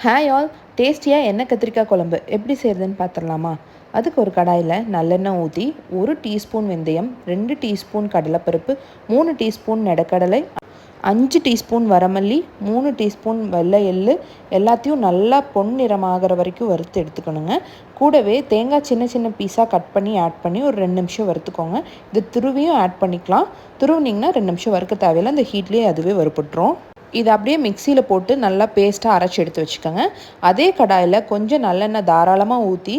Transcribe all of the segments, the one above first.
Hi all, டேஸ்டியாக எண்ணெய் கத்திரிக்காய் குழம்பு எப்படி செய்கிறதுன்னு பார்த்துடலாமா? அதுக்கு ஒரு கடாயில் நல்லெண்ணெய் ஊற்றி 1 டீஸ்பூன் வெந்தயம், 2 டீஸ்பூன் கடலைப்பருப்பு, 3 டீஸ்பூன் நெடக்கடலை, 5 டீஸ்பூன் வரமல்லி, 3 டீஸ்பூன் வெள்ளை எள்ளு எல்லாத்தையும் நல்லா பொன்னிறமாகிற வரைக்கும் வறுத்து எடுத்துக்கணுங்க. கூடவே தேங்காய் சின்ன சின்ன பீஸாக கட் பண்ணி ஆட் பண்ணி ஒரு 2 நிமிஷம் வறுத்துக்கோங்க. இது துருவியும் ஆட் பண்ணிக்கலாம். துருவினிங்கன்னா 2 நிமிஷம் வறுக்க தேவையில்லை, அந்த ஹீட்லேயே அதுவே வறுப்பட்டுரும். இதை அப்படியே மிக்சியில் போட்டு நல்லா பேஸ்ட்டாக அரைச்சி எடுத்து வச்சுக்கோங்க. அதே கடாயில் கொஞ்சம் நல்லெண்ணெய் தாராளமாக ஊற்றி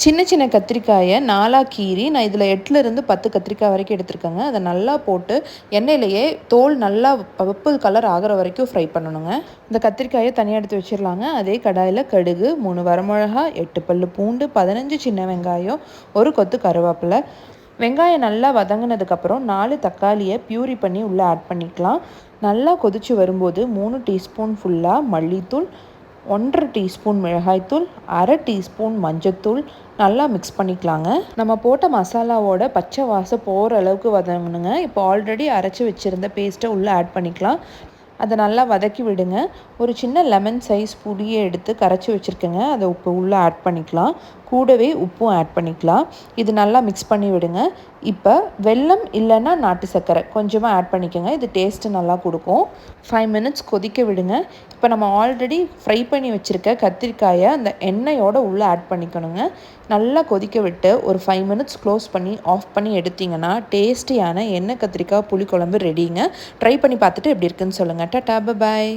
சின்ன சின்ன கத்திரிக்காயை 4ஆக கீறி, நான் இதில் 8லேருந்து 10 கத்திரிக்காய் வரைக்கும் எடுத்துருக்கேங்க. அதை நல்லா போட்டு எண்ணெயிலேயே தோல் நல்லா பர்பிள் கலர் ஆகிற வரைக்கும் ஃப்ரை பண்ணணுங்க. இந்த கத்திரிக்காயை தனியாக எடுத்து வச்சிடலாங்க. அதே கடாயில் கடுகு, 3 வரமிளகா, 8 பல்லு பூண்டு, 15 சின்ன வெங்காயம், ஒரு கொத்து கருவேப்பிலை. வெங்காயம் நல்லா வதங்கினதுக்கப்புறம் 4 தக்காளியை பியூரி பண்ணி உள்ளே ஆட் பண்ணிக்கலாம். நல்லா கொதித்து வரும்போது 3 டீஸ்பூன் ஃபுல்லாக மல்லித்தூள், 1.5 டீஸ்பூன் மிளகாய்த்தூள், 1/2 டீஸ்பூன் மஞ்சத்தூள் நல்லா மிக்ஸ் பண்ணிக்கலாங்க. நம்ம போட்ட மசாலாவோட பச்சை வாசம் போகிற அளவுக்கு வதங்கணுங்க. இப்போ ஆல்ரெடி அரைச்சி வச்சுருந்த பேஸ்ட்டை உள்ளே ஆட் பண்ணிக்கலாம். அதை நல்லா வதக்கி விடுங்க. ஒரு சின்ன லெமன் சைஸ் புளியை எடுத்து கரைச்சி வச்சுருக்கேங்க. அதை இப்போ உள்ளே ஆட் பண்ணிக்கலாம். கூடவே உப்பும் ஆட் பண்ணிக்கலாம். இது நல்லா மிக்ஸ் பண்ணி விடுங்க. இப்போ வெல்லம் இல்லைன்னா நாட்டு சர்க்கரை கொஞ்சமாக ஆட் பண்ணிக்கோங்க. இது டேஸ்ட்டு நல்லா கொடுக்கும். 5 மினிட்ஸ் கொதிக்க விடுங்க. இப்போ நம்ம ஆல்ரெடி ஃப்ரை பண்ணி வச்சுருக்க கத்திரிக்காயை அந்த எண்ணெயோடு உள்ளே ஆட் பண்ணிக்கணுங்க. நல்லா கொதிக்க விட்டு ஒரு 5 மினிட்ஸ் க்ளோஸ் பண்ணி ஆஃப் பண்ணி எடுத்திங்கன்னா டேஸ்டியான எண்ணெய் கத்திரிக்காய் புளிக்குழம்பு ரெடிங்க. ட்ரை பண்ணி பார்த்துட்டு எப்படி இருக்குன்னு சொல்லுங்கள். Tata, bye bye.